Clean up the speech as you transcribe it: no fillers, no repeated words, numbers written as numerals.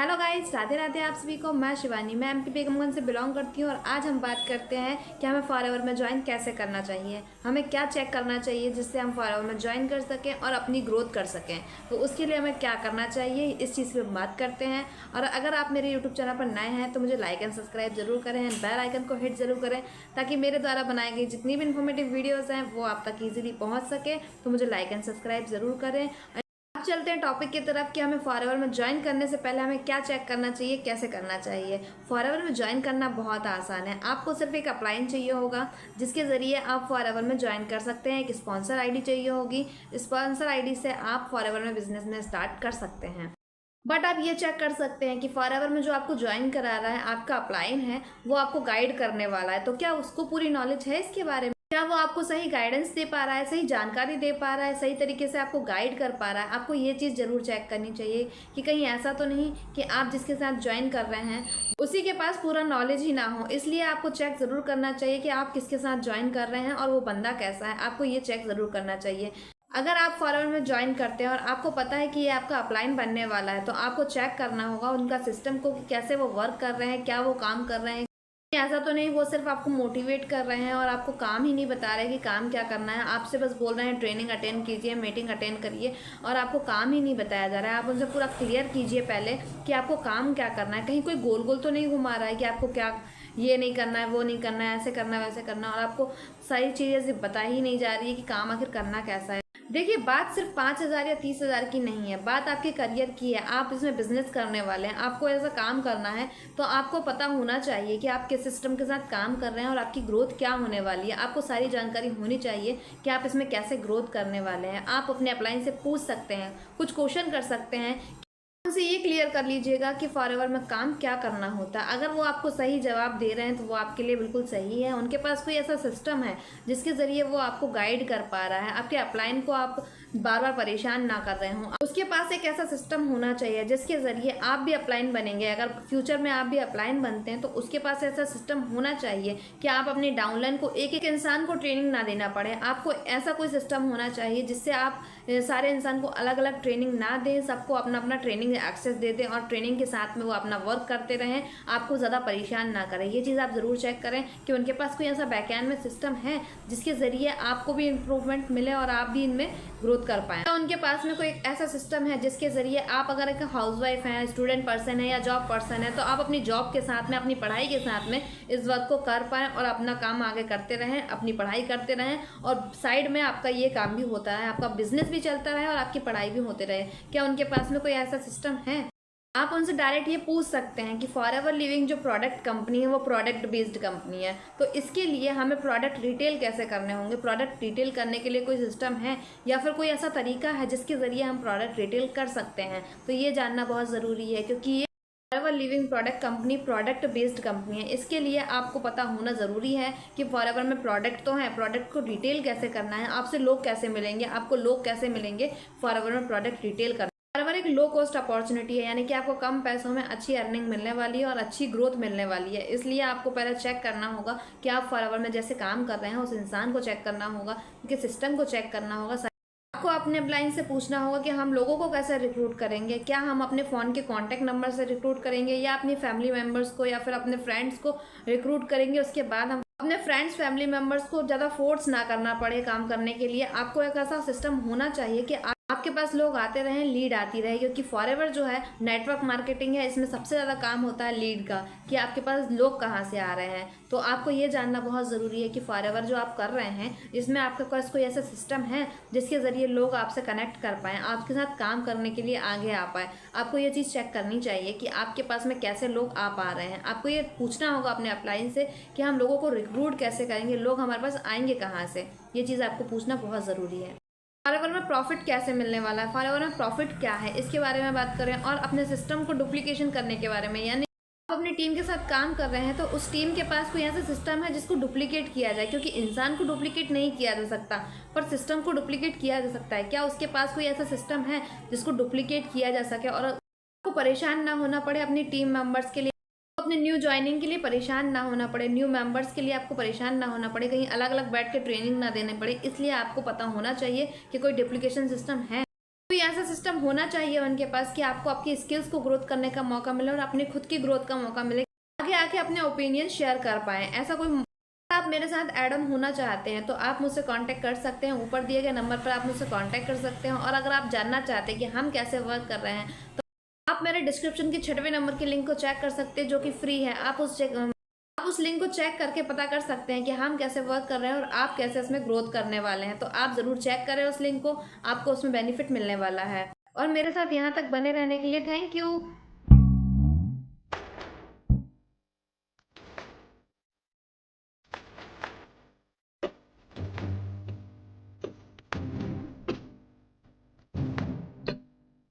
Hello guys, Radhe Radhe आप सभी को। मैं शिवानी, मैं एमपी बेगमगंज से बिलोंग करती हूँ और आज हम बात करते हैं कि हमें फॉरएवर में ज्वाइन कैसे करना चाहिए, हमें क्या चेक करना चाहिए जिससे हम फॉरएवर में ज्वाइन कर सकें और अपनी ग्रोथ कर सकें। तो उसके लिए हमें क्या करना चाहिए, इस चीज़ पर बात करते हैं। और अगर आप मेरे यूट्यूब चैनल पर नए हैं तो मुझे लाइक एंड सब्सक्राइब जरूर करें एंड बेल आइकन को हिट जरूर करें ताकि मेरे द्वारा बनाई गई जितनी भी इन्फॉर्मेटिव वीडियोज़ हैं वो आप तक ईजिली पहुँच सके। तो मुझे लाइक एंड सब्सक्राइब जरूर करें। चलते हैं टॉपिक की तरफ कि हमें फॉरएवर में ज्वाइन करने से पहले हमें क्या चेक करना चाहिए, कैसे करना चाहिए। फॉरएवर में ज्वाइन करना बहुत आसान है। आपको सिर्फ एक अपलाइन चाहिए होगा जिसके ज़रिए आप फॉरएवर में ज्वाइन कर सकते हैं। एक स्पॉन्सर आईडी चाहिए होगी, स्पॉन्सर आईडी से आप फॉरएवर में बिजनेस में स्टार्ट कर सकते हैं। बट आप ये चेक कर सकते हैं कि फॉरएवर में जो आपको ज्वाइन करा रहा है, आपका अपलाइन है, वो आपको गाइड करने वाला है। तो क्या उसको पूरी नॉलेज है इसके बारे में? क्या वो आपको सही गाइडेंस दे पा रहा है, सही जानकारी दे पा रहा है, सही तरीके से आपको गाइड कर पा रहा है? आपको ये चीज़ ज़रूर चेक करनी चाहिए कि कहीं ऐसा तो नहीं कि आप जिसके साथ ज्वाइन कर रहे हैं उसी के पास पूरा नॉलेज ही ना हो। इसलिए आपको चेक ज़रूर करना चाहिए कि आप किसके साथ ज्वाइन कर रहे हैं और वो बंदा कैसा है। आपको ये चेक ज़रूर करना चाहिए। अगर आप फॉरएवर में ज्वाइन करते हैं और आपको पता है कि ये आपका अपलाइन बनने वाला है तो आपको चेक करना होगा उनका सिस्टम को कि कैसे वो वर्क कर रहे हैं, क्या वो काम कर रहे हैं। ऐसा तो नहीं वो सिर्फ आपको मोटिवेट कर रहे हैं और आपको काम ही नहीं बता रहे कि काम क्या करना है। आपसे बस बोल रहे हैं ट्रेनिंग अटेंड कीजिए, मीटिंग अटेंड करिए, और आपको काम ही नहीं बताया जा रहा है। आप उनसे पूरा क्लियर कीजिए पहले कि आपको काम क्या करना है। कहीं कोई गोल गोल तो नहीं घुमा रहा है कि आपको क्या ये नहीं करना है, वो नहीं करना है, ऐसे करना है, वैसे करना है, और आपको सारी चीज़ें बता ही नहीं जा रही है कि काम आखिर करना कैसा है। देखिए, बात सिर्फ 5,000 या 30,000 की नहीं है, बात आपके करियर की है। आप इसमें बिजनेस करने वाले हैं, आपको ऐसा काम करना है तो आपको पता होना चाहिए कि आप किस सिस्टम के साथ काम कर रहे हैं और आपकी ग्रोथ क्या होने वाली है। आपको सारी जानकारी होनी चाहिए कि आप इसमें कैसे ग्रोथ करने वाले हैं। आप अपने अपलाइन से पूछ सकते हैं, कुछ क्वेश्चन कर सकते हैं। उनसे ये क्लियर कर लीजिएगा कि फॉरएवर में काम क्या करना होता है। अगर वो आपको सही जवाब दे रहे हैं तो वो आपके लिए बिल्कुल सही है। उनके पास कोई ऐसा सिस्टम है जिसके ज़रिए वो आपको गाइड कर पा रहा है, आपके अपलाइन को आप बार बार परेशान ना कर रहे हों। उसके पास एक ऐसा सिस्टम होना चाहिए जिसके ज़रिए आप भी अपलाइन बनेंगे। अगर फ्यूचर में आप भी अपलाइन बनते हैं तो उसके पास ऐसा सिस्टम होना चाहिए कि आप अपने डाउनलाइन को एक एक इंसान को ट्रेनिंग ना देना पड़े। आपको ऐसा कोई सिस्टम होना चाहिए जिससे आप सारे इंसान को अलग अलग ट्रेनिंग ना दें, सबको अपना अपना ट्रेनिंग एक्सेस दे दें और ट्रेनिंग के साथ में वो अपना वर्क करते रहें, आपको ज़्यादा परेशान ना करें। ये चीज़ आप ज़रूर चेक करें कि उनके पास कोई ऐसा बैकएंड में सिस्टम है जिसके ज़रिए आपको भी इम्प्रूवमेंट मिले और आप भी इनमें ग्रोथ कर पाएँ। तो उनके पास में कोई ऐसा सिस्टम है जिसके ज़रिए आप अगर एक हाउसवाइफ हैं, स्टूडेंट पर्सन है या जॉब पर्सन है, तो आप अपनी जॉब के साथ में, अपनी पढ़ाई के साथ में इस वर्क को कर पाएँ और अपना काम आगे करते रहें, अपनी पढ़ाई करते रहें और साइड में आपका ये काम भी होता है, आपका बिजनेस भी चलता रहे और आपकी पढ़ाई भी होते रहे। क्या उनके पास में कोई ऐसा सिस्टम है? आप उनसे डायरेक्ट ये पूछ सकते हैं कि फॉरएवर लिविंग जो प्रोडक्ट कंपनी है वो प्रोडक्ट बेस्ड कंपनी है, तो इसके लिए हमें प्रोडक्ट रिटेल कैसे करने होंगे, प्रोडक्ट रिटेल करने के लिए कोई सिस्टम है या फिर कोई ऐसा तरीका है जिसके ज़रिए हम प्रोडक्ट रिटेल कर सकते हैं। तो ये जानना बहुत ज़रूरी है क्योंकि ये forever living product company product based company है। इसके लिए आपको पता होना ज़रूरी है कि फॉरएवर में प्रोडक्ट तो है, प्रोडक्ट को रिटेल कैसे करना है, आपसे लोग कैसे मिलेंगे, आपको लोग कैसे मिलेंगे फॉरएवर में प्रोडक्ट रिटेल करना। फॉरएवर एक लो कॉस्ट अपॉर्चुनिटी है, यानी कि आपको कम पैसों में अच्छी अर्निंग मिलने वाली है और अच्छी ग्रोथ मिलने वाली है। इसलिए आपको पहले चेक करना होगा कि आप फॉरएवर में जैसे काम कर रहे हैं उस इंसान को चेक करना होगा, उनके सिस्टम को चेक करना होगा। आपको अपने अपलाइन से पूछना होगा कि हम लोगों को कैसे रिक्रूट करेंगे। क्या हम अपने फ़ोन के कॉन्टैक्ट नंबर से रिक्रूट करेंगे या अपनी फैमिली मेम्बर्स को या फिर अपने फ्रेंड्स को रिक्रूट करेंगे। उसके बाद हम अपने फ्रेंड्स फैमिली मेम्बर्स को ज़्यादा फोर्स ना करना पड़े काम करने के लिए। आपको एक ऐसा सिस्टम होना चाहिए कि आपके पास लोग आते रहें, लीड आती रहे, क्योंकि फॉरएवर जो है नेटवर्क मार्केटिंग है, इसमें सबसे ज़्यादा काम होता है लीड का, कि आपके पास लोग कहाँ से आ रहे हैं। तो आपको ये जानना बहुत ज़रूरी है कि फॉरएवर जो आप कर रहे हैं इसमें आपके पास कोई ऐसा सिस्टम है जिसके ज़रिए लोग आपसे कनेक्ट कर पाएँ, आपके साथ काम करने के लिए आगे आ पाए। आपको ये चीज़ चेक करनी चाहिए कि आपके पास में कैसे लोग आ पा रहे हैं। आपको ये पूछना होगा अपने अपलाइन से कि हम लोगों को रिक्रूट कैसे करेंगे, लोग हमारे पास आएंगे कहाँ से। ये चीज़ आपको पूछना बहुत ज़रूरी है। फॉरएवर में प्रॉफिट कैसे मिलने वाला है, फॉरएवर में प्रॉफिट क्या है, इसके बारे में बात करें और अपने सिस्टम को डुप्लीकेशन करने के बारे में। यानी आप अपनी टीम के साथ काम कर रहे हैं तो उस टीम के पास कोई ऐसा सिस्टम है जिसको डुप्लीकेट किया जाए, क्योंकि इंसान को डुप्लीकेट नहीं किया जा सकता पर सिस्टम को डुप्लीकेट किया जा सकता है। क्या उसके पास कोई ऐसा सिस्टम है जिसको डुप्लीकेट किया जा सके और आपको परेशान ना होना पड़े अपनी टीम मेम्बर्स के लिए, अपने न्यू ज्वाइनिंग के लिए परेशान ना होना पड़े, न्यू मेंबर्स के लिए आपको परेशान ना होना पड़े, कहीं अलग अलग बैठ के ट्रेनिंग ना देने पड़े। इसलिए आपको पता होना चाहिए कि कोई डुप्लीकेशन सिस्टम है। भी ऐसा सिस्टम होना चाहिए उनके पास कि आपको आपकी स्किल्स को ग्रोथ करने का मौका मिले और अपनी खुद की ग्रोथ का मौका मिले, आगे आके अपने ओपिनियन शेयर कर पाएँ। ऐसा कोई आप मेरे साथ ऐड ऑन होना चाहते हैं तो आप मुझसे कांटेक्ट कर सकते हैं, ऊपर दिए गए नंबर पर आप मुझसे कांटेक्ट कर सकते हैं। और अगर आप जानना चाहते हैं कि हम कैसे वर्क कर रहे हैं तो आप मेरे डिस्क्रिप्शन के 6वें नंबर के लिंक को चेक कर सकते हैं जो कि फ्री है। आप उस लिंक को चेक करके पता कर सकते हैं कि हम कैसे वर्क कर रहे हैं और आप कैसे इसमें ग्रोथ करने वाले हैं। तो आप ज़रूर चेक करें उस लिंक को, आपको उसमें बेनिफिट मिलने वाला है। और मेरे साथ यहाँ तक बने रहने के लिए थैंक यू।